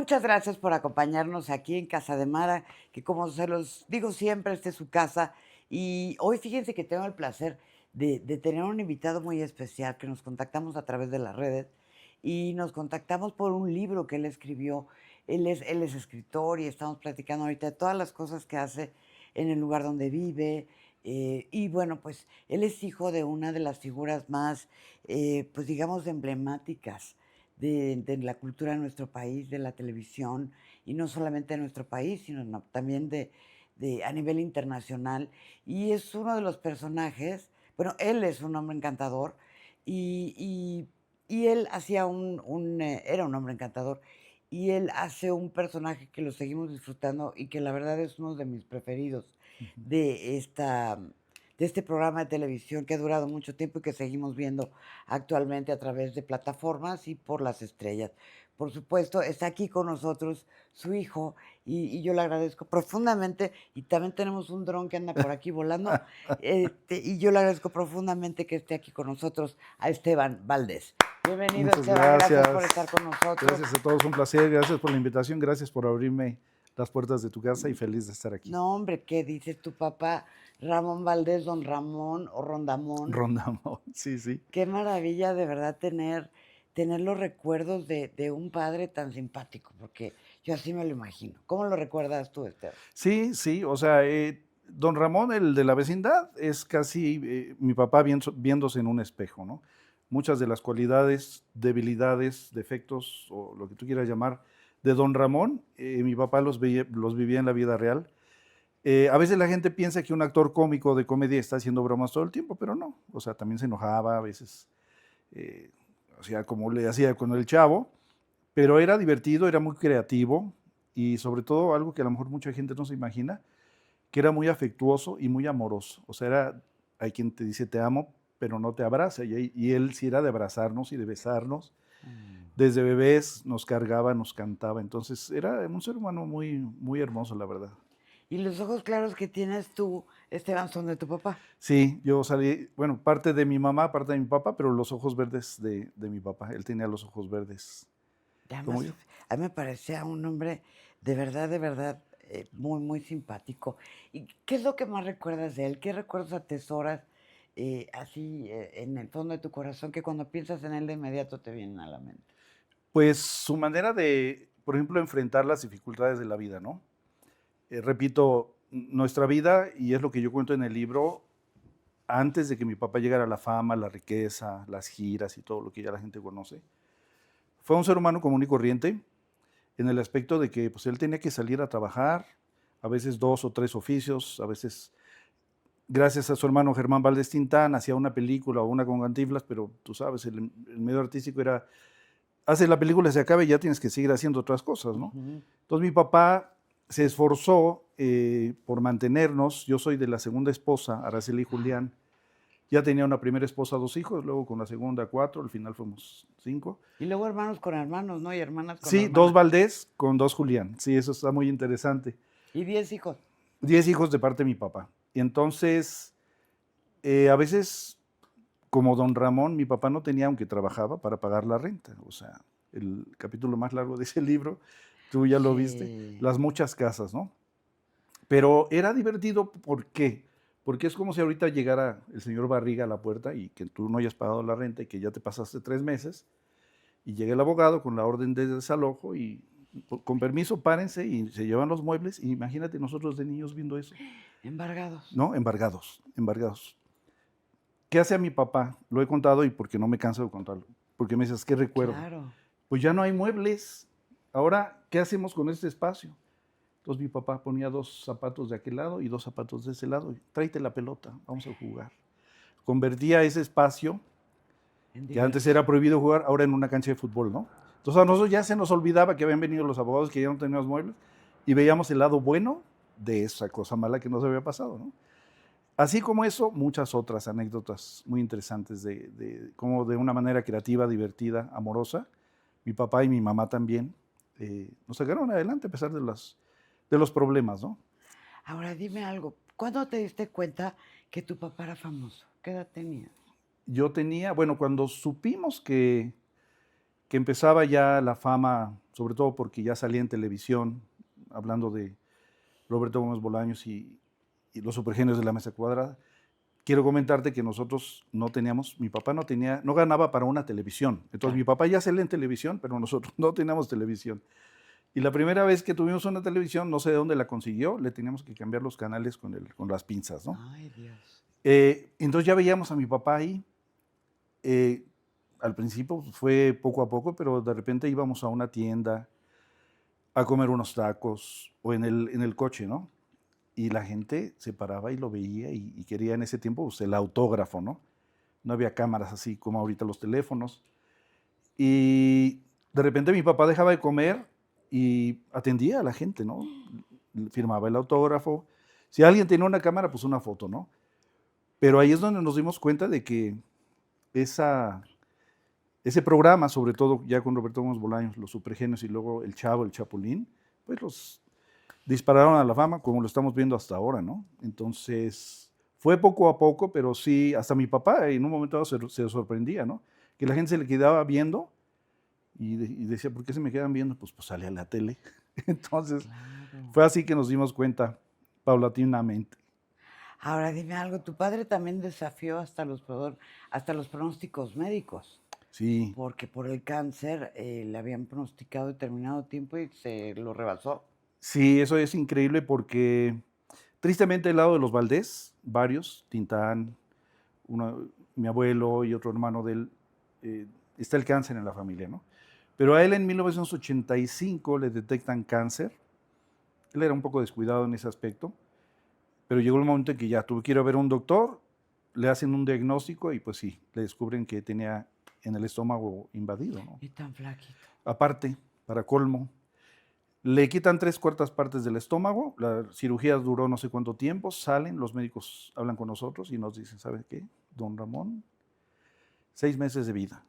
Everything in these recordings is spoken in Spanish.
muchas gracias por acompañarnos aquí en Casa de Mara, que como se los digo siempre, esta es su casa. Y hoy fíjense que tengo el placer de tener un invitado muy especial que nos contactamos a través de las redes y nos contactamos por un libro que él escribió. Él es escritor y estamos platicando ahorita de todas las cosas que hace en el lugar donde vive. Y bueno, pues él es hijo de una de las figuras más, pues digamos, emblemáticas de la cultura de nuestro país, de la televisión, y no solamente de nuestro país, sino también de a nivel internacional. Y es uno de los personajes, bueno, él es un hombre encantador y, y él hacía era un hombre encantador y él hace un personaje que lo seguimos disfrutando y que la verdad es uno de mis preferidos Ujú. de esta de este programa de televisión que ha durado mucho tiempo y que seguimos viendo actualmente a través de plataformas y por las estrellas. Por supuesto, está aquí con nosotros su hijo y yo le agradezco profundamente. Y también tenemos un dron que anda por aquí volando, y yo le agradezco profundamente que esté aquí con nosotros a Esteban Valdés. Bienvenido, Muchas Esteban, gracias por estar gracias. con nosotros. Gracias a todos, un placer. Gracias por la invitación, gracias por abrirme las puertas de tu casa y feliz de estar aquí. No, hombre, ¿qué dice tu papá? Ramón Valdés, don Ramón o Rondamón. Rondamos, sí, sí. Qué maravilla de verdad tener los recuerdos de un padre tan simpático, porque yo así me lo imagino. ¿Cómo lo recuerdas tú, Esteban? Sí, sí, o sea, don Ramón, el de la vecindad, es casi mi papá viéndose en un espejo, ¿no? Muchas de las cualidades, debilidades, defectos, o lo que tú quieras llamar, de don Ramón, mi papá los vivía en la vida real. A veces la gente piensa que un actor cómico de comedia está haciendo bromas todo el tiempo, pero no. O sea, también se enojaba, a veces eh, hacía como le hacía con el chavo, pero era divertido, era muy creativo y sobre todo algo que a lo mejor mucha gente no se imagina, que era muy afectuoso y muy amoroso. O sea, hay quien te dice te amo, pero no te abraza. Y él sí era de abrazarnos y de besarnos. Mm. Desde bebés nos cargaba, nos cantaba. Entonces era un ser humano muy, muy hermoso, la verdad. Y los ojos claros que tienes tú, Esteban, son de tu papá. Sí, yo salí, bueno, parte de mi mamá, parte de mi papá, pero los ojos verdes de mi papá. Él tenía los ojos verdes, Y como además, yo. a mí me parecía un hombre de verdad, muy, muy simpático. ¿Y qué es lo que más recuerdas de él? ¿Qué recuerdos atesoras, así, en el fondo de tu corazón, que cuando piensas en él de inmediato te vienen a la mente? Pues su manera de, por ejemplo, enfrentar las dificultades de la vida, ¿no? Repito, nuestra vida, y es lo que yo cuento en el libro, antes de que mi papá llegara a la fama, la riqueza, las giras y todo lo que ya la gente conoce, fue un ser humano común y corriente en el aspecto de que pues, él tenía que salir a trabajar, a veces 2 o 3 oficios, a veces gracias a su hermano Germán Valdés Tintán, hacía una película o una con Cantinflas, pero tú sabes, el medio artístico era, hace la película, se acaba y ya tienes que seguir haciendo otras cosas, ¿no? Ujú. Entonces mi papá se esforzó por mantenernos, yo soy de la segunda esposa, Araceli Ajá. Julián, ya tenía una primera esposa, 2 hijos, luego con la segunda 4, al final fuimos 5. Y luego hermanos con hermanos, ¿no? Y hermanas con Sí, 2 hermanas. Valdés con 2 Julián, sí, eso está muy interesante. Y 10 hijos. 10 hijos de parte de mi papá. Y entonces, a veces como don Ramón, mi papá no tenía, aunque trabajaba, para pagar la renta. O sea, el capítulo más largo de ese libro, tú ya lo viste, Sí. las muchas casas, ¿no? Pero era divertido, ¿por qué? Porque es como si ahorita llegara el señor Barriga a la puerta y que tú no hayas pagado la renta y que ya te pasaste 3 meses, y llega el abogado con la orden de desalojo y con permiso, párense y se llevan los muebles. Y imagínate nosotros de niños viendo eso, Embargados. ¿no? Embargados, embargados. ¿Qué hace a mi papá? Lo he contado y porque no me canso de contarlo. Porque me dices, ¿qué recuerdo? Claro. Pues ya no hay muebles. Ahora, ¿qué hacemos con este espacio? Entonces mi papá ponía 2 zapatos de aquel lado y 2 zapatos de ese lado. Tráete la pelota, vamos a jugar. Convertía ese espacio, En que antes era diversión. prohibido jugar, ahora en una cancha de fútbol, ¿no? Entonces a nosotros ya se nos olvidaba que habían venido los abogados, que ya no teníamos muebles, y veíamos el lado bueno de esa cosa mala que nos había pasado, ¿no? Así como eso, muchas otras anécdotas muy interesantes de cómo de una manera creativa, divertida, amorosa, mi papá y mi mamá también nos sacaron adelante a pesar de los problemas, ¿no? Ahora dime algo. ¿Cuándo te diste cuenta que tu papá era famoso? ¿Qué edad tenías? Yo tenía, bueno, cuando supimos que que empezaba ya la fama, sobre todo porque ya salía en televisión, hablando de Roberto Gómez Bolaños y los supergenios de la mesa cuadrada. Quiero comentarte que nosotros no teníamos, mi papá no ganaba para una televisión. Entonces mi papá ya salía en televisión, pero nosotros no teníamos televisión. Y la primera vez que tuvimos una televisión, no sé de dónde la consiguió, le teníamos que cambiar los canales con las pinzas, ¿no? Ay, Dios. Entonces ya veíamos a mi papá ahí. Al principio fue poco a poco, pero de repente íbamos a una tienda a comer unos tacos o en el coche, ¿no? Y la gente se paraba y lo veía y quería en ese tiempo pues, el autógrafo, ¿no? No había cámaras así como ahorita los teléfonos. Y de repente mi papá dejaba de comer y atendía a la gente, ¿no? Firmaba el autógrafo. Si alguien tenía una cámara, pues una foto, ¿no? Pero ahí es donde nos dimos cuenta de que ese programa, sobre todo ya con Roberto Gómez Bolaños, los Supergenios y luego El Chavo, El Chapulín, pues los dispararon a la fama como lo estamos viendo hasta ahora, ¿no? Entonces, fue poco a poco, pero sí, hasta mi papá en un momento dado se sorprendía, ¿no? Que la gente se le quedaba viendo y decía, ¿por qué se me quedan viendo? Pues sale a la tele. Entonces, Claro. fue así que nos dimos cuenta paulatinamente. Ahora dime algo, tu padre también desafió hasta los pronósticos médicos, Sí, porque por el cáncer le habían pronosticado determinado tiempo y se lo rebasó. sí, eso es increíble porque tristemente al lado de los Valdés, varios, Tintán, mi abuelo y otro hermano de él, está el cáncer en la familia, ¿no? Pero a él en 1985 le detectan cáncer. Él era un poco descuidado en ese aspecto, pero llegó el momento en que ya tuve que ir a ver a un doctor, le hacen un diagnóstico y pues sí, le descubren que tenía en el estómago invadido, ¿no? Y tan flaquito. Aparte, para colmo, le quitan 3/4 partes del estómago, la cirugía duró no sé cuánto tiempo, salen, los médicos hablan con nosotros y nos dicen, ¿sabe qué? Don Ramón, 6 meses de vida.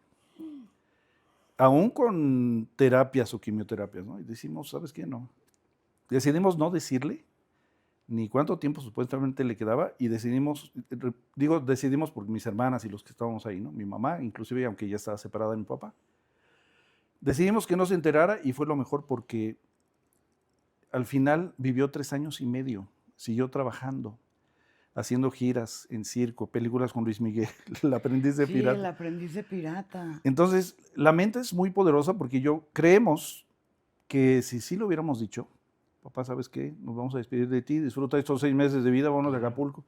Aún con terapias o quimioterapias, ¿no? Y decimos, ¿sabes qué? No. Decidimos no decirle ni cuánto tiempo supuestamente le quedaba y decidimos porque mis hermanas y los que estábamos ahí, ¿no? Mi mamá, inclusive, aunque ya estaba separada de mi papá, decidimos que no se enterara y fue lo mejor porque al final vivió 3 años y medio, siguió trabajando, haciendo giras en circo, películas con Luis Miguel, El aprendiz de Sí, el pirata. aprendiz de pirata. Entonces, la mente es muy poderosa porque creemos que si sí lo hubiéramos dicho, papá, ¿sabes qué? Nos vamos a despedir de ti, disfruta estos 6 meses de vida, vámonos de Acapulco.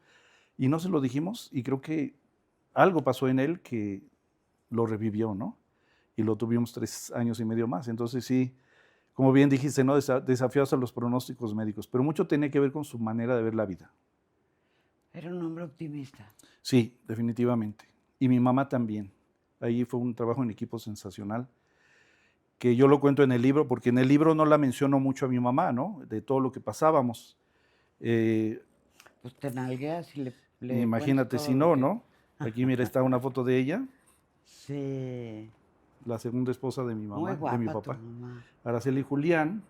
Y no se lo dijimos y creo que algo pasó en él que lo revivió, ¿no? Y lo tuvimos 3 años y medio más. Entonces sí, como bien dijiste, ¿no? Desafiados a los pronósticos médicos, pero mucho tiene que ver con su manera de ver la vida. Era un hombre optimista. Sí, definitivamente. Y mi mamá también. Ahí fue un trabajo en equipo sensacional, que yo lo cuento en el libro, porque en el libro no la menciono mucho a mi mamá, ¿no? De todo lo que pasábamos. Pues te nalgueas y le cuentas Imagínate todo si lo no, que... ¿no? Aquí mira, está una foto de ella, Sí, la segunda esposa de mi muy mamá, de mi guapa tu papá, mamá. Araceli Julián,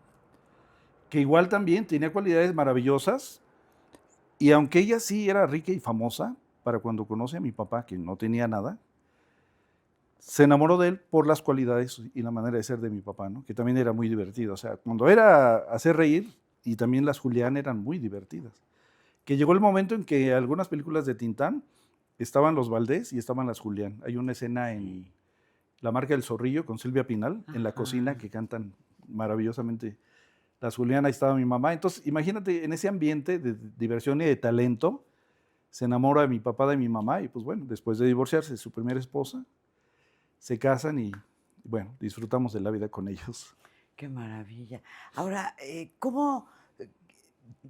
que igual también tenía cualidades maravillosas, y aunque ella sí era rica y famosa, para cuando conoce a mi papá, que no tenía nada, se enamoró de él por las cualidades y la manera de ser de mi papá, ¿no? Que también era muy divertido. O sea, cuando era hacer reír, y también las Julián eran muy divertidas. Que llegó el momento en que algunas películas de Tintán estaban los Valdés y estaban las Julián. Hay una escena en La marca del zorrillo con Silvia Pinal, en la cocina, Ajá. que cantan maravillosamente las Julián. Ahí estaba mi mamá. Entonces, imagínate, en ese ambiente de diversión y de talento, se enamora de mi papá de mi mamá y pues bueno, después de divorciarse de su primera esposa, se casan y bueno, disfrutamos de la vida con ellos. Qué maravilla. Ahora, ¿cómo, eh,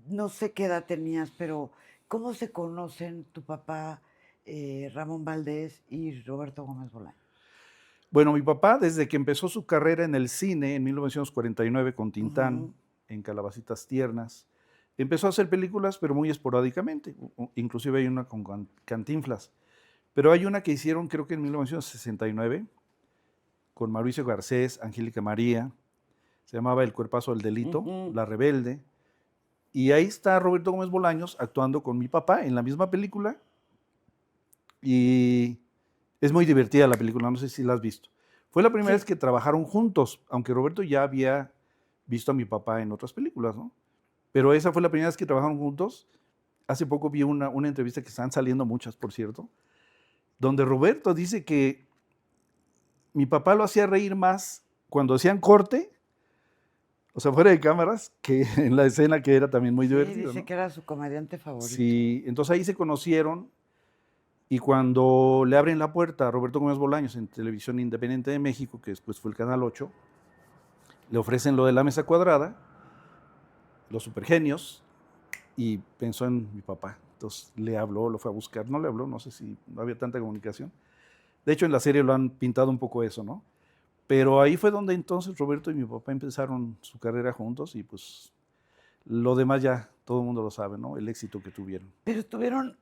no sé qué edad tenías, pero cómo se conocen tu papá, Ramón Valdés y Roberto Gómez Bolaño? Bueno, mi papá, desde que empezó su carrera en el cine en 1949 con Tintán, Ujú. en Calabacitas Tiernas, empezó a hacer películas, pero muy esporádicamente. Inclusive hay una con Cantinflas. Pero hay una que hicieron, creo que en 1969, con Mauricio Garcés, Angélica María, se llamaba El cuerpazo del delito, Ujú. La rebelde. Y ahí está Roberto Gómez Bolaños actuando con mi papá en la misma película. Y es muy divertida la película, no sé si la has visto. Fue la primera Sí. vez que trabajaron juntos, aunque Roberto ya había visto a mi papá en otras películas, ¿no? Pero esa fue la primera vez que trabajaron juntos. Hace poco vi una entrevista que están saliendo muchas, por cierto, donde Roberto dice que mi papá lo hacía reír más cuando hacían corte, o sea, fuera de cámaras, que en la escena que era también muy Sí, divertido, dice ¿no? que era su comediante favorito. Sí, entonces ahí se conocieron y cuando le abren la puerta a Roberto Gómez Bolaños en Televisión Independiente de México, que después fue el Canal 8, le ofrecen lo de la mesa cuadrada, los supergenios, y pensó en mi papá. Entonces le habló, lo fue a buscar. No le habló, no sé si no había tanta comunicación. De hecho, en la serie lo han pintado un poco eso, ¿no? Pero ahí fue donde entonces Roberto y mi papá empezaron su carrera juntos y pues lo demás ya todo el mundo lo sabe, ¿no? El éxito que tuvieron. Pero tuvieron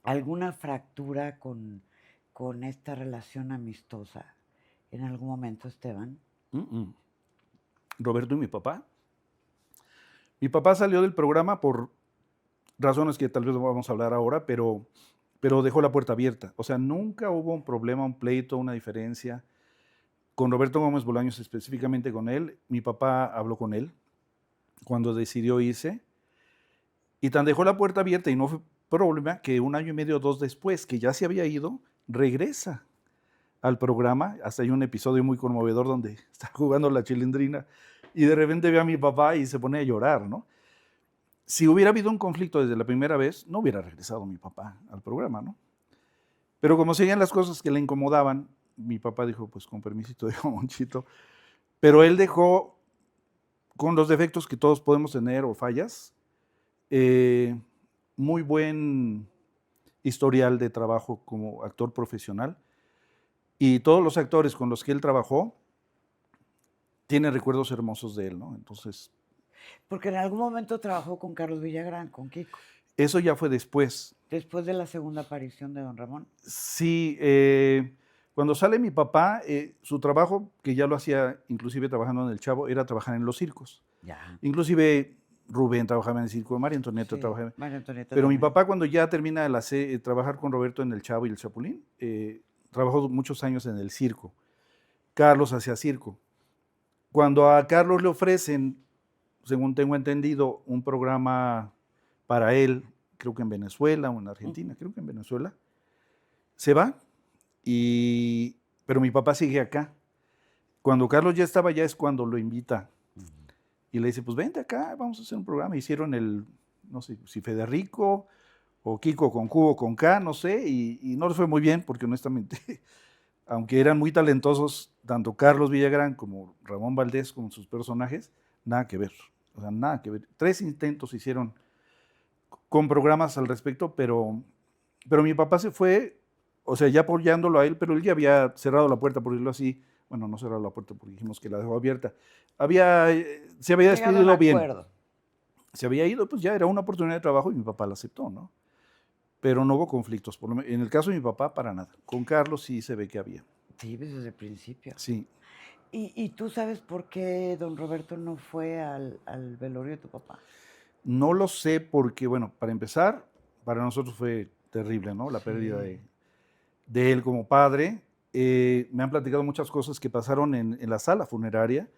alguna fractura con esta relación amistosa en algún momento, Esteban. Roberto y mi papá. Mi papá salió del programa por razones que tal vez no vamos a hablar ahora, pero dejó la puerta abierta. O sea, nunca hubo un problema, un pleito, una diferencia. Con Roberto Gómez Bolaños, específicamente con él, mi papá habló con él cuando decidió irse y tan dejó la puerta abierta y no fue problema que 1 año y medio o 2 después, que ya se había ido, regresa al programa. Hasta hay un episodio muy conmovedor donde está jugando la Chilindrina y de repente ve a mi papá y se pone a llorar, ¿no? Si hubiera habido un conflicto desde la primera vez, no hubiera regresado mi papá al programa, ¿no? Pero como seguían las cosas que le incomodaban, mi papá dijo, pues con permisito, dijo Monchito, pero él dejó, con los defectos que todos podemos tener o fallas, muy buen historial de trabajo como actor profesional. Y todos los actores con los que él trabajó tienen recuerdos hermosos de él, ¿no? Entonces, Porque en algún momento trabajó con Carlos Villagrán, con Kiko, eso ya fue después. después de la segunda aparición de Don Ramón. Sí, cuando sale mi papá, su trabajo, que ya lo hacía inclusive trabajando en El Chavo, era trabajar en los circos. Ya. Inclusive Rubén trabajaba en el circo, María Antonieta Sí, trabajaba. María Antonieta Pero mi también. papá cuando ya termina de trabajar con Roberto en El Chavo y El Chapulín, trabajó muchos años en el circo. Carlos hacía circo. Cuando a Carlos le ofrecen, según tengo entendido, un programa para él, creo que en Venezuela o en Argentina, creo que en Venezuela, se va, pero mi papá sigue acá. Cuando Carlos ya estaba allá es cuando lo invita y le dice, pues vente acá, vamos a hacer un programa. Hicieron no sé si Federico o Kiko con Q o con K, no sé, y no les fue muy bien porque honestamente, aunque eran muy talentosos, tanto Carlos Villagrán como Ramón Valdés, como sus personajes, nada que ver, o sea, nada que ver. 3 intentos hicieron con programas al respecto, pero mi papá se fue, o sea, ya apoyándolo a él, pero él ya había cerrado la puerta, por decirlo así. Bueno, no cerrado la puerta porque dijimos que la dejó abierta. Se había Llegaron a despedido bien. acuerdo. Se había ido, pues ya era una oportunidad de trabajo y mi papá la aceptó, ¿no? Pero no hubo conflictos. En el caso de mi papá, para nada. Con Carlos sí se ve que había. Sí, desde el principio. Sí. ¿Y tú sabes por qué don Roberto no fue al velorio de tu papá? No lo sé porque, bueno, para empezar, para nosotros fue terrible, ¿no? La pérdida de él como padre. Me han platicado muchas cosas que pasaron en la sala funeraria,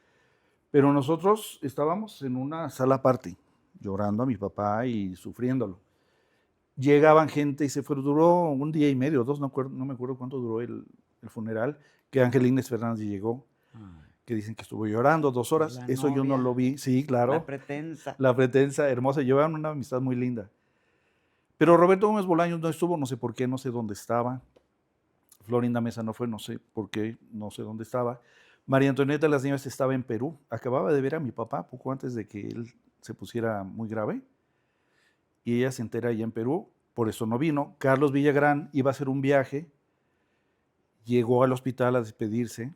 pero nosotros estábamos en una sala aparte, llorando a mi papá y sufriéndolo. Llegaban gente y se fue, duró 1 día y medio, 2, no me acuerdo cuánto duró el funeral, que Angelines Fernández llegó, que dicen que estuvo llorando 2 horas. La Eso yo no novia, lo vi, sí, claro. la pretensa. La pretensa, hermosa, llevaban una amistad muy linda. Pero Roberto Gómez Bolaños no estuvo, no sé por qué, no sé dónde estaba. Florinda Mesa no fue, no sé por qué, no sé dónde estaba. María Antonieta de las Nieves estaba en Perú. Acababa de ver a mi papá poco antes de que él se pusiera muy grave. Y ella se entera allá en Perú, por eso no vino. Carlos Villagrán iba a hacer un viaje, llegó al hospital a despedirse,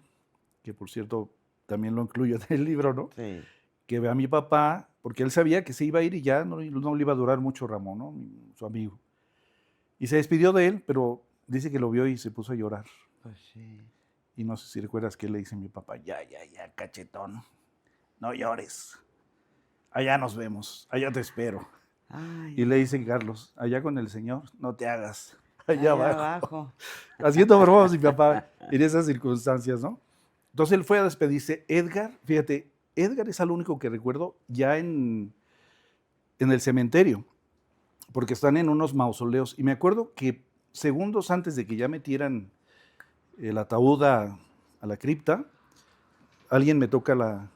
que por cierto también lo incluyo en el libro, ¿no? Sí. Que ve a mi papá, porque él sabía que se iba a ir y ya no le iba a durar mucho Ramón, ¿no? Su amigo. Y se despidió de él, pero dice que lo vio y se puso a llorar. Pues sí. Y no sé si recuerdas que le dice a mi papá, ya, cachetón, no llores. Allá nos vemos, allá te espero. Ay, Y le dice Carlos, allá con el Señor, no te hagas, allá abajo. haciendo bromas mi papá en esas circunstancias, ¿no? Entonces él fue a despedirse. Edgar, fíjate, Edgar es el único que recuerdo ya en el cementerio, porque están en unos mausoleos. Y me acuerdo que segundos antes de que ya metieran el ataúd a la cripta, alguien me toca la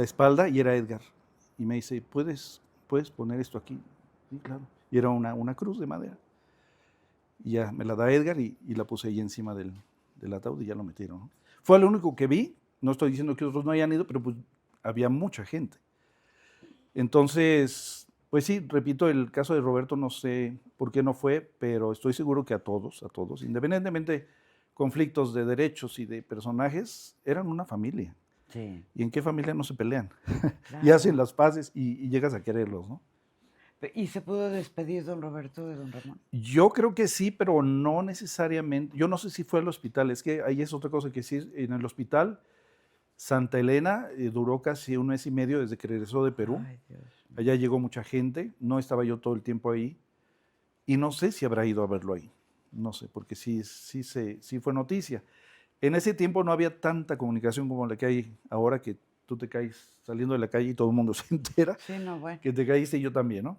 espalda y era Edgar. Y me dice, ¿puedes poner esto aquí? Sí, claro. Y era una cruz de madera. Y ya me la da Edgar y la puse ahí encima del ataúd y ya lo metieron, ¿no? Fue lo único que vi. No estoy diciendo que otros no hayan ido, pero pues había mucha gente. Entonces, pues sí, repito, el caso de Roberto no sé por qué no fue, pero estoy seguro que a todos, independientemente conflictos de derechos y de personajes, eran una familia. Sí, ¿Y en qué familia no se pelean? Y hacen claro. las paces y llegas a quererlos, ¿no? ¿Y se pudo despedir don Roberto de don Ramón? Yo creo que sí, pero no necesariamente. Yo no sé si fue al hospital, es que ahí es otra cosa que sí, en el hospital Santa Elena duró casi un mes y medio desde que regresó de Perú. Ay, Dios mío. Allá llegó mucha gente, no estaba yo todo el tiempo ahí y no sé si habrá ido a verlo ahí. No sé, porque sí fue noticia. En ese tiempo no había tanta comunicación como la que hay ahora, que tú te caes saliendo de la calle y todo el mundo se entera Sí, no, bueno. que te caíste y yo también, ¿no?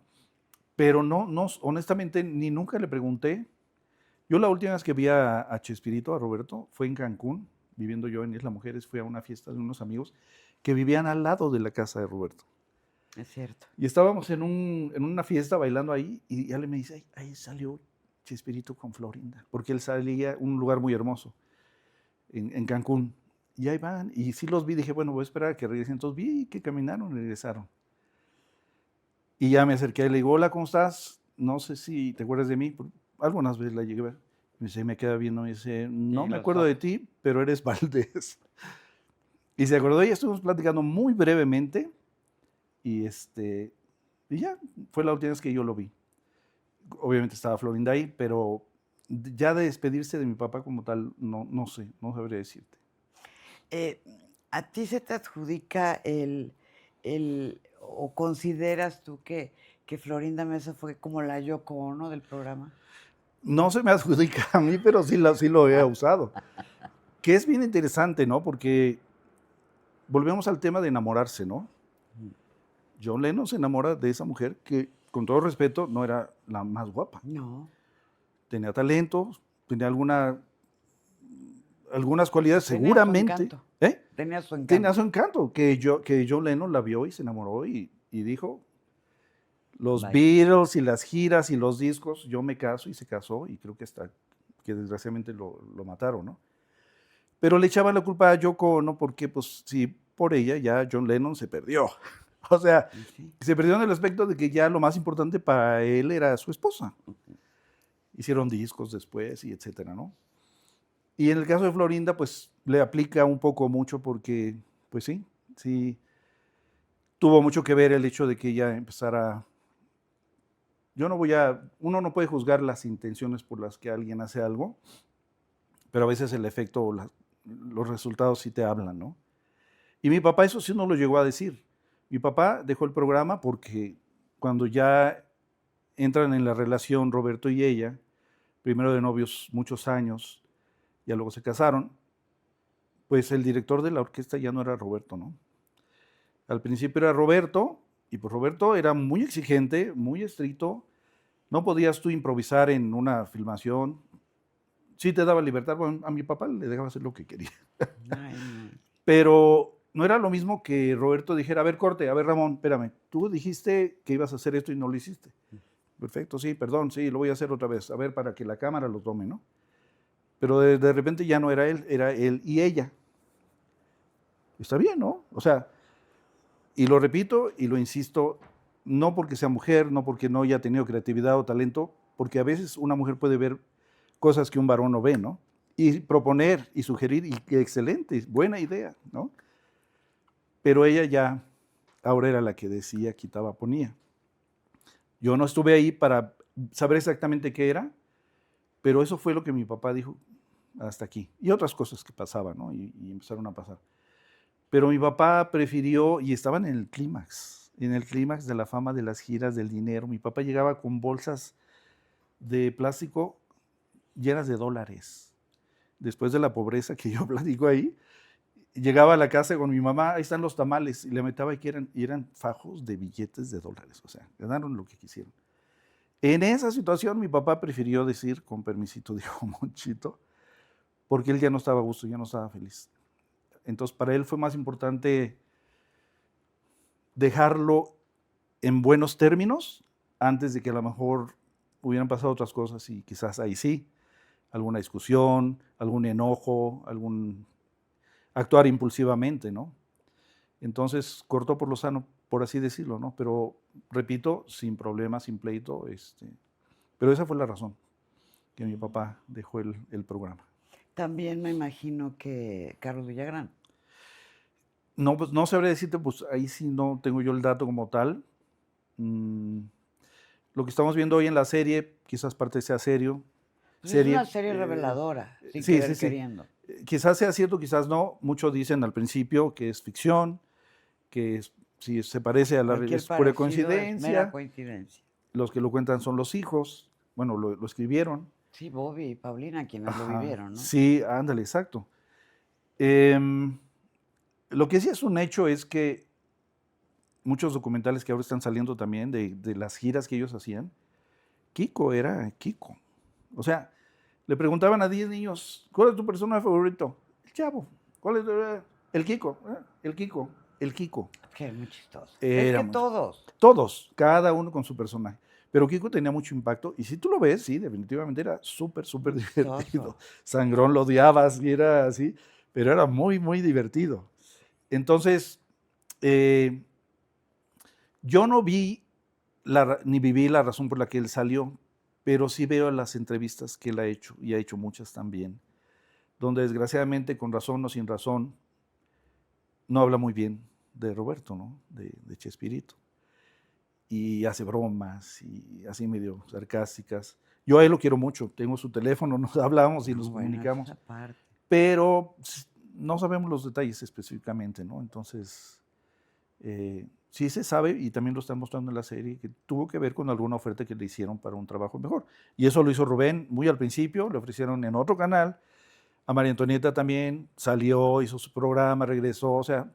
Pero no, honestamente, ni nunca le pregunté. Yo la última vez que vi a Chespirito, a Roberto, fue en Cancún, viviendo yo en Isla Mujeres, fui a una fiesta de unos amigos que vivían al lado de la casa de Roberto. Es cierto. Y estábamos en una fiesta bailando ahí y Ale me dice, ahí salió Chespirito con Florinda, porque él salía a un lugar muy hermoso, en Cancún. Y ahí van, y sí los vi, dije, bueno, voy a esperar a que regresen. Entonces vi que caminaron y regresaron. Y ya me acerqué y le digo, hola, ¿cómo estás? No sé si te acuerdas de mí. Algunas veces la llegué a ver. Me queda viendo y dice, no Y me los acuerdo de ojos. ti, pero eres Valdés. Y se acordó y estuvimos platicando muy brevemente y, y ya, fue la última vez que yo lo vi. Obviamente estaba Florinda ahí, pero ya de despedirse de mi papá como tal, no sé, no sabría decirte. Eh, ¿A ti se te adjudica o consideras tú que Florinda Mesa fue como la Yoko Ono del programa? No se me adjudica a mí, pero sí lo he usado. Que es bien interesante, ¿no? Porque volvemos al tema de enamorarse, ¿no? Mm. John Lennon se enamora de esa mujer que, con todo respeto, no era la más guapa. No, Tenía talento, tenía algunas cualidades tenía su seguramente. encanto, ¿Eh? tenía su Tenía encanto. su encanto, que John Lennon la vio y se enamoró y dijo, los Bye. Beatles y las giras y los discos, yo me caso y se casó y creo que hasta que desgraciadamente lo mataron, ¿no? Pero le echaban la culpa a Yoko Ono porque, pues, sí, por ella ya John Lennon se perdió. O sea, Sí. se perdió en el aspecto de que ya lo más importante para él era su esposa. Hicieron discos después y etcétera, ¿no? Y en el caso de Florinda, pues le aplica un poco mucho porque, pues sí, tuvo mucho que ver el hecho de que ella empezara. Uno no puede juzgar las intenciones por las que alguien hace algo, pero a veces el efecto o los resultados sí te hablan, ¿no? Y mi papá eso sí no lo llegó a decir. Mi papá dejó el programa porque cuando ya entran en la relación Roberto y ella, primero de novios muchos años, ya luego se casaron, pues el director de la orquesta ya no era Roberto, ¿no? Al principio era Roberto, y pues Roberto era muy exigente, muy estricto, no podías tú improvisar en una filmación, sí te daba libertad, bueno, a mi papá le dejaba hacer lo que quería, Ay, no. pero no era lo mismo que Roberto dijera, a ver, corte, a ver, Ramón, espérame, tú dijiste que ibas a hacer esto y no lo hiciste. Perfecto, sí, perdón, sí, lo voy a hacer otra vez, a ver, para que la cámara lo tome, ¿no? Pero de repente ya no era él y ella. Está bien, ¿no? O sea, y lo repito y lo insisto, no porque sea mujer, no porque no haya tenido creatividad o talento, porque a veces una mujer puede ver cosas que un varón no ve, ¿no? Y proponer y sugerir, y que excelente, buena idea, ¿no? Pero ella ya, ahora era la que decía, quitaba, ponía. Yo no estuve ahí para saber exactamente qué era, pero eso fue lo que mi papá dijo hasta aquí. Y otras cosas que pasaban, ¿no? Y empezaron a pasar. Pero mi papá prefirió, y estaban en el clímax de la fama, de las giras, del dinero. Mi papá llegaba con bolsas de plástico llenas de dólares. Después de la pobreza que yo platico ahí, llegaba a la casa con mi mamá, ahí están los tamales, y le metaba y eran fajos de billetes de dólares, o sea, ganaron lo que quisieron. En esa situación mi papá prefirió decir, con permisito, dijo Monchito, porque él ya no estaba a gusto, ya no estaba feliz. Entonces para él fue más importante dejarlo en buenos términos antes de que a lo mejor hubieran pasado otras cosas y quizás ahí sí, alguna discusión, algún enojo, algún actuar impulsivamente, ¿no? Entonces cortó por lo sano, por así decirlo, ¿no? Pero repito, sin problema, sin pleito, pero esa fue la razón que mi papá dejó el programa. También me imagino que Carlos Villagrán. No, pues no sabré decirte, pues ahí sí no tengo yo el dato como tal. Lo que estamos viendo hoy en la serie, quizás parte sea serio. Pues es una serie reveladora, sin Sí, querer sí, sí. queriendo. Quizás sea cierto, quizás no. Muchos dicen al principio que es ficción, que si se parece a la Cualquier es pura parecido es mera coincidencia. coincidencia. Los que lo cuentan son los hijos. Bueno, lo escribieron. Sí, Bobby y Paulina, quienes lo Ajá. vivieron, ¿no? Sí, ándale, exacto. Lo que sí es un hecho es que muchos documentales que ahora están saliendo también de las giras que ellos hacían, Kiko era Kiko. O sea, le preguntaban a 10 niños, ¿cuál es tu personaje favorito? El Chavo. ¿Cuál es el Kiko? El Kiko. El Kiko. Que es muy chistoso. Es que todos. Todos, cada uno con su personaje. Pero Kiko tenía mucho impacto y si tú lo ves, sí, definitivamente era súper, súper divertido. Sangrón lo odiabas y era así, pero era muy, muy divertido. Entonces, yo no vi ni viví la razón por la que él salió, pero sí veo las entrevistas que él ha hecho, y ha hecho muchas también, donde desgraciadamente, con razón o sin razón, no habla muy bien de Roberto, ¿no? De Chespirito. Y hace bromas y así medio sarcásticas. Yo a él lo quiero mucho, tengo su teléfono, nos hablamos y nos comunicamos, pero no sabemos los detalles específicamente, ¿no? Entonces, sí se sabe, y también lo están mostrando en la serie, que tuvo que ver con alguna oferta que le hicieron para un trabajo mejor. Y eso lo hizo Rubén muy al principio, le ofrecieron en otro canal, a María Antonieta también, salió, hizo su programa, regresó, o sea,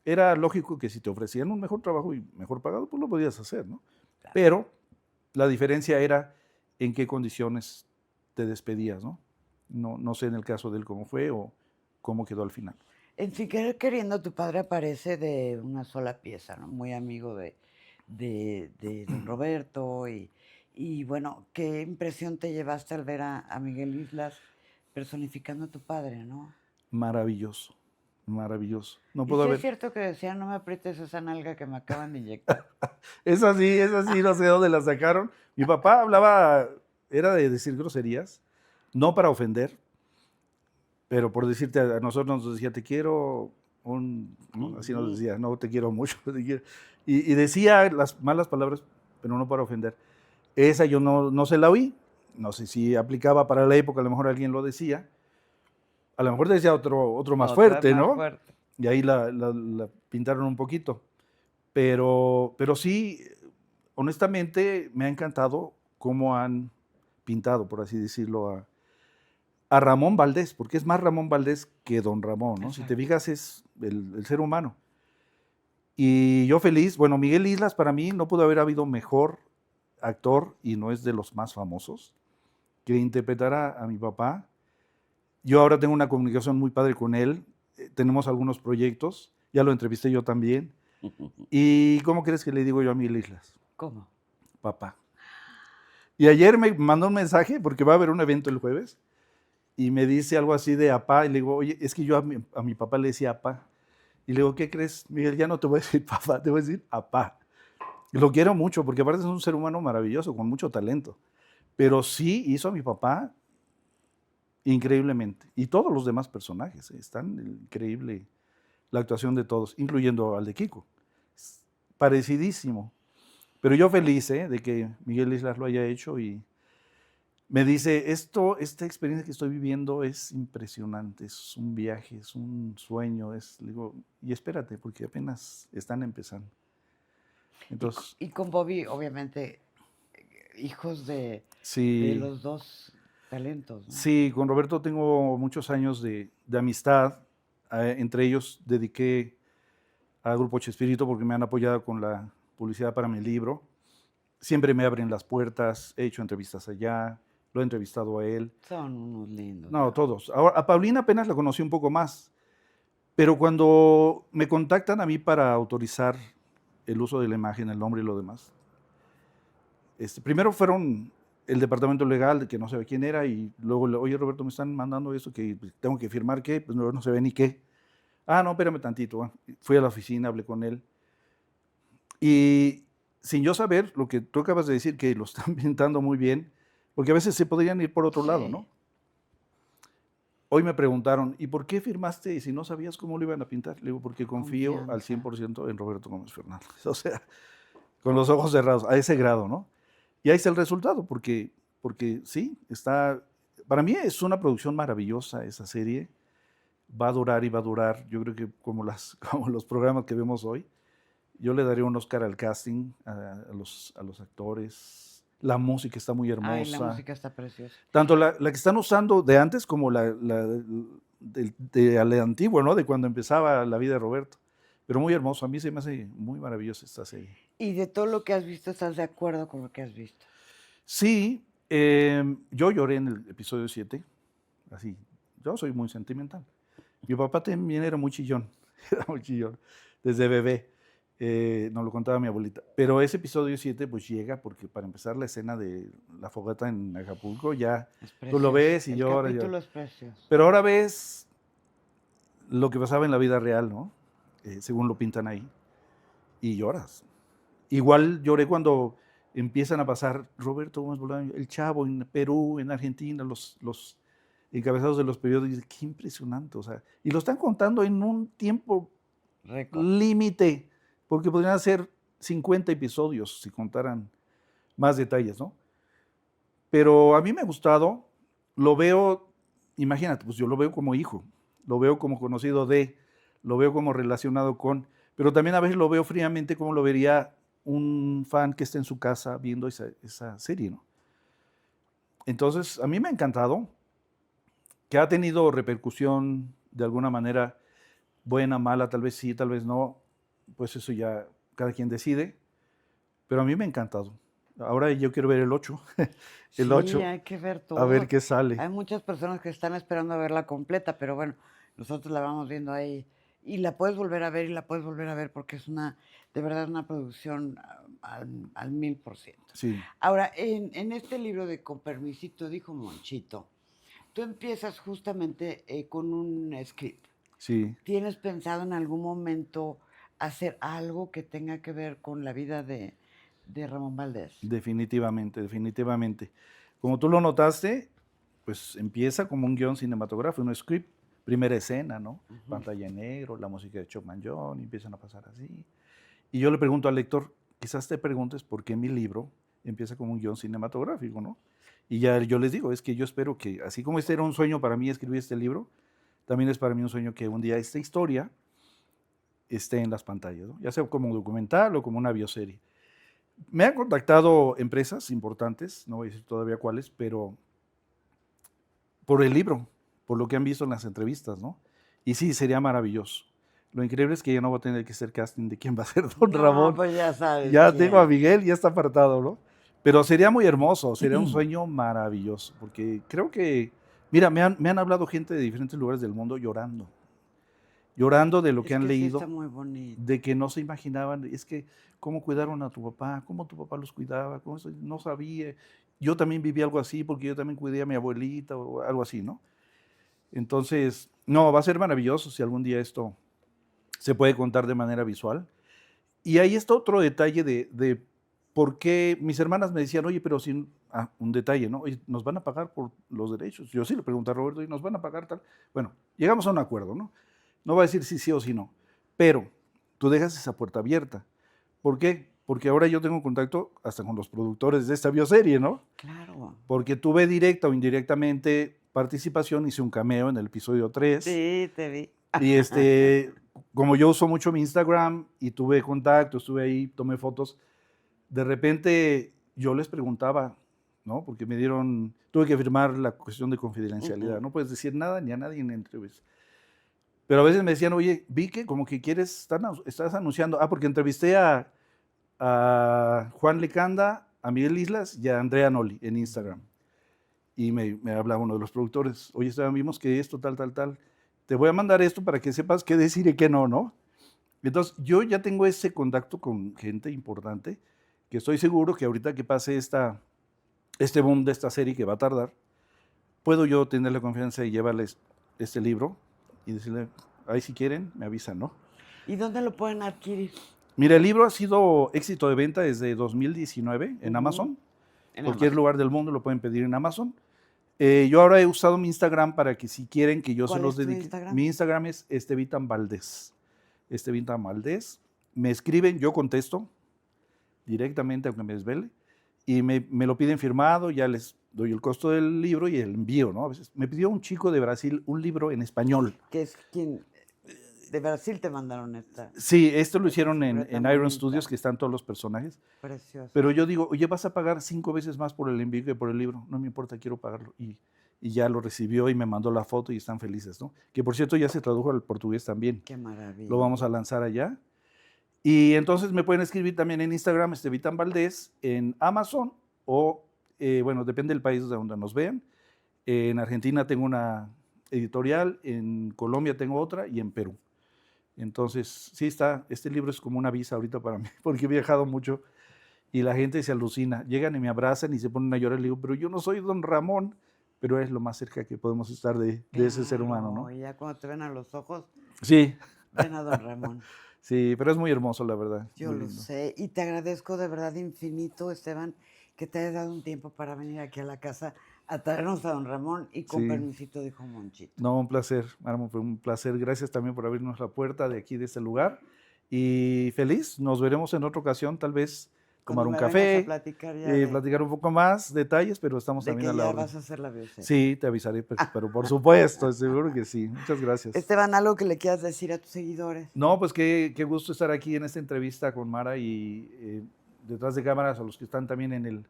era lógico que si te ofrecían un mejor trabajo y mejor pagado, pues lo podías hacer, ¿no? Claro. Pero la diferencia era en qué condiciones te despedías, ¿no? No sé en el caso de él cómo fue o cómo quedó al final. En Sin Querer Queriendo, tu padre aparece de una sola pieza, ¿no? Muy amigo de don Roberto y bueno, ¿qué impresión te llevaste al ver a Miguel Islas personificando a tu padre, no? Maravilloso, maravilloso. No ¿Y puedo si haber... es cierto que decían, no me aprietes esa nalga que me acaban de inyectar? Es así, no sé de dónde la sacaron. Mi papá hablaba, era de decir groserías, no para ofender, pero por decirte, a nosotros nos decía, te quiero, así nos decía, no, te quiero mucho. Te quiero. Y decía las malas palabras, pero no para ofender. Esa yo no se la oí, no sé si aplicaba para la época, a lo mejor alguien lo decía, a lo mejor decía otro más fuerte, ¿no? Fuerte. Y ahí la pintaron un poquito. Pero sí, honestamente, me ha encantado cómo han pintado, por así decirlo, a Ramón Valdés, porque es más Ramón Valdés que don Ramón, ¿no? Exacto. Si te fijas, es el ser humano. Y yo feliz, bueno, Miguel Islas para mí no pudo haber habido mejor actor, y no es de los más famosos, que interpretara a mi papá. Yo ahora tengo una comunicación muy padre con él, tenemos algunos proyectos, ya lo entrevisté yo también. ¿Y cómo crees que le digo yo a Miguel Islas? ¿Cómo? Papá. Y ayer me mandó un mensaje, porque va a haber un evento el jueves, y me dice algo así de apá, y le digo, oye, es que yo a mi papá le decía apá. Y le digo, ¿qué crees, Miguel? Ya no te voy a decir papá, te voy a decir apá. Y lo quiero mucho, porque aparte es un ser humano maravilloso, con mucho talento. Pero sí hizo a mi papá increíblemente. Y todos los demás personajes, están increíble la actuación de todos, incluyendo al de Kiko. Parecidísimo. Pero yo feliz de que Miguel Islas lo haya hecho, y me dice, esta experiencia que estoy viviendo es impresionante, es un viaje, es un sueño, digo, y espérate, porque apenas están empezando. Entonces, y con Bobby, obviamente, hijos de sí, los dos talentos, ¿no? Sí, con Roberto tengo muchos años de amistad. Entre ellos dediqué a Grupo Chespirito porque me han apoyado con la publicidad para mi libro. Siempre me abren las puertas, he hecho entrevistas allá, lo he entrevistado a él. Son unos lindos. No, todos. Ahora, a Paulina apenas la conocí un poco más, pero cuando me contactan a mí para autorizar el uso de la imagen, el nombre y lo demás, primero fueron el departamento legal, de que no sabe quién era, y luego, oye Roberto, me están mandando eso, que tengo que firmar qué, pues no se ve ni qué. Ah, no, espérame tantito. Fui a la oficina, hablé con él. Y sin yo saber lo que tú acabas de decir, que lo están pintando muy bien, porque a veces se podrían ir por otro lado, ¿no? Hoy me preguntaron, ¿y por qué firmaste si no sabías cómo lo iban a pintar? Le digo, porque confío al 100% en Roberto Gómez Fernández. O sea, con los ojos cerrados, a ese grado, ¿no? Y ahí está el resultado, porque sí, para mí es una producción maravillosa esa serie. Va a durar y va a durar, yo creo que como los programas que vemos hoy. Yo le daría un Oscar al casting, a los actores. La música está muy hermosa. Ay, la música está preciosa. Tanto la que están usando de antes como la de antiguo, ¿no? De cuando empezaba la vida de Roberto. Pero muy hermoso, a mí se me hace muy maravillosa esta serie. ¿Y de todo lo que has visto, estás de acuerdo con lo que has visto? Sí, yo lloré en el episodio 7, así, yo soy muy sentimental. Mi papá también era muy chillón, desde bebé. Nos lo contaba mi abuelita. Pero ese episodio 7 pues llega porque para empezar la escena de la fogata en Acapulco ya tú lo ves y lloras. El capítulo es precioso. Pero ahora ves lo que pasaba en la vida real, ¿no? Según lo pintan ahí. Y lloras. Igual lloré cuando empiezan a pasar Roberto Gómez Bolaño, el Chavo en Perú, en Argentina, los encabezados de los periódicos. Qué impresionante, o sea. Y lo están contando en un tiempo límite. Porque podrían ser 50 episodios si contaran más detalles, ¿no? Pero a mí me ha gustado, lo veo, imagínate, pues yo lo veo como hijo, lo veo como conocido lo veo como relacionado con, pero también a veces lo veo fríamente como lo vería un fan que esté en su casa viendo esa serie, ¿no? Entonces, a mí me ha encantado, que ha tenido repercusión de alguna manera, buena, mala, tal vez sí, tal vez no, pues eso ya cada quien decide, pero a mí me ha encantado. Ahora yo quiero ver el 8. El 8. Hay que ver todo. A ver qué sale. Hay muchas personas que están esperando a verla completa, pero bueno, nosotros la vamos viendo ahí. Y la puedes volver a ver y la puedes volver a ver porque es de verdad, una producción al 1000%. Sí. Ahora, en este libro de Con permisito, dijo Monchito, tú empiezas justamente con un script. Sí. ¿Tienes pensado en algún momento hacer algo que tenga que ver con la vida de Ramón Valdés? Definitivamente, definitivamente. Como tú lo notaste, pues empieza como un guión cinematográfico, un script, primera escena, ¿no? Pantalla en negro, la música de Chopin John, y empiezan a pasar así. Y yo le pregunto al lector, quizás te preguntes por qué mi libro empieza como un guión cinematográfico, ¿no? Y ya yo les digo, es que yo espero que, así como este era un sueño para mí escribir este libro, también es para mí un sueño que un día esta historia esté en las pantallas, ¿no? Ya sea como documental o como una bioserie. Me han contactado empresas importantes, no voy a decir todavía cuáles, pero por el libro, por lo que han visto en las entrevistas, ¿no? Y sí, sería maravilloso. Lo increíble es que ya no voy a tener que hacer casting de quién va a ser Don Ramón. Pues ya sabes. Ya tengo a Miguel, ya está apartado, ¿no? Pero sería muy hermoso, sería un sueño maravilloso, porque creo que, mira, me han hablado gente de diferentes lugares del mundo llorando de lo que han leído, sí está muy bonito. de que no se imaginaban, es que cómo cuidaron a tu papá, cómo tu papá los cuidaba, cómo eso, no sabía. Yo también viví algo así porque yo también cuidé a mi abuelita o algo así, ¿no? Entonces, no, va a ser maravilloso si algún día esto se puede contar de manera visual. Y ahí está otro detalle de por qué mis hermanas me decían, oye, pero sin, un detalle, ¿no? Oye, ¿nos van a pagar por los derechos? Yo sí le pregunté a Roberto, ¿y nos van a pagar tal? Bueno, llegamos a un acuerdo, ¿no? No va a decir sí o sí no, pero tú dejas esa puerta abierta. ¿Por qué? Porque ahora yo tengo contacto hasta con los productores de esta bioserie, ¿no? Claro. Porque tuve directa o indirectamente participación, hice un cameo en el episodio 3. Sí, te vi. Y como yo uso mucho mi Instagram y tuve contacto, estuve ahí, tomé fotos, de repente yo les preguntaba, ¿no? Porque tuve que firmar la cuestión de confidencialidad. No puedes decir nada ni a nadie en entrevista. Pero a veces me decían, oye, vi que como que estás anunciando. Porque entrevisté a Juan Lecanda, a Miguel Islas y a Andrea Noli en Instagram. Y me hablaba uno de los productores, oye, Esteban, vimos que esto, tal, te voy a mandar esto para que sepas qué decir y qué no, ¿no? Entonces, yo ya tengo ese contacto con gente importante, que estoy seguro que ahorita que pase este boom de esta serie que va a tardar, puedo yo tener la confianza y llevarles este libro y decirle, ahí si quieren, me avisan, ¿no? ¿Y dónde lo pueden adquirir? Mira, el libro ha sido éxito de venta desde 2019 en Amazon. En cualquier lugar del mundo lo pueden pedir en Amazon. Yo ahora he usado mi Instagram para que si quieren que yo se los dedique. Instagram? Mi Instagram es Estevitan Valdés. Estevitan Valdés. Me escriben, yo contesto directamente aunque me desvele y me lo piden firmado, ya les doy el costo del libro y el envío, ¿no? A veces me pidió un chico de Brasil un libro en español. ¿Qué es quien? De Brasil te mandaron esta. Sí, esto lo hicieron en Iron Studios, que están todos los personajes. Precioso. Pero yo digo, oye, vas a pagar 5 veces más por el envío que por el libro. No me importa, quiero pagarlo. Y ya lo recibió y me mandó la foto y están felices, ¿no? Que por cierto ya se tradujo al portugués también. Qué maravilla. Lo vamos a lanzar allá. Y entonces me pueden escribir también en Instagram, Estevitan Valdés, en Amazon o, bueno, depende del país de donde nos vean. En Argentina tengo una editorial, en Colombia tengo otra y en Perú. Entonces, sí este libro es como una visa ahorita para mí, porque he viajado mucho y la gente se alucina. Llegan y me abrazan y se ponen a llorar y le digo, pero yo no soy Don Ramón, pero es lo más cerca que podemos estar de ese ser humano, ¿no? Y ya cuando te ven a los ojos, sí. Ven a Don Ramón. Sí, pero es muy hermoso, la verdad. Yo lo sé. Y te agradezco de verdad infinito, Esteban, que te hayas dado un tiempo para venir aquí a la casa a traernos a Don Ramón y con permisito dijo Monchito. No, un placer, Marmo, fue un placer. Gracias también por abrirnos la puerta de aquí, de este lugar. Y feliz, nos veremos en otra ocasión, tal vez tomar un café, platicar un poco más, detalles, pero estamos también a la orden. ¿Vas a hacer la bioserie? Sí, te avisaré, pero por supuesto, seguro que sí. Muchas gracias. Esteban, ¿algo que le quieras decir a tus seguidores? No, pues qué gusto estar aquí en esta entrevista con Mara y detrás de cámaras a los que están también en el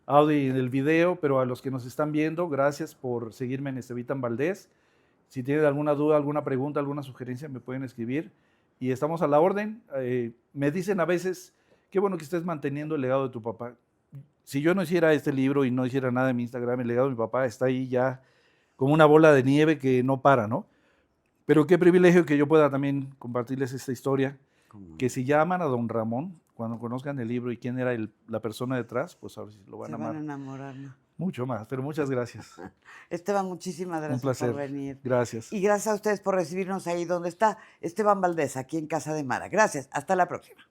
audio y en el video, pero a los que nos están viendo, gracias por seguirme en Estevitan Valdés. Si tienen alguna duda, alguna pregunta, alguna sugerencia, me pueden escribir y estamos a la orden. Me dicen a veces, qué bueno que estés manteniendo el legado de tu papá. Si yo no hiciera este libro y no hiciera nada en mi Instagram, el legado de mi papá está ahí ya como una bola de nieve que no para, ¿no? Pero qué privilegio que yo pueda también compartirles esta historia, que si llaman a Don Ramón, cuando conozcan el libro y quién era la persona detrás, pues ahora sí lo van a amar. Se van a enamorar, ¿no? Mucho más, pero muchas gracias. Esteban, muchísimas gracias. Un placer. Por venir. Gracias. Y gracias a ustedes por recibirnos ahí donde está Esteban Valdés, aquí en Casa de Mara. Gracias, hasta la próxima.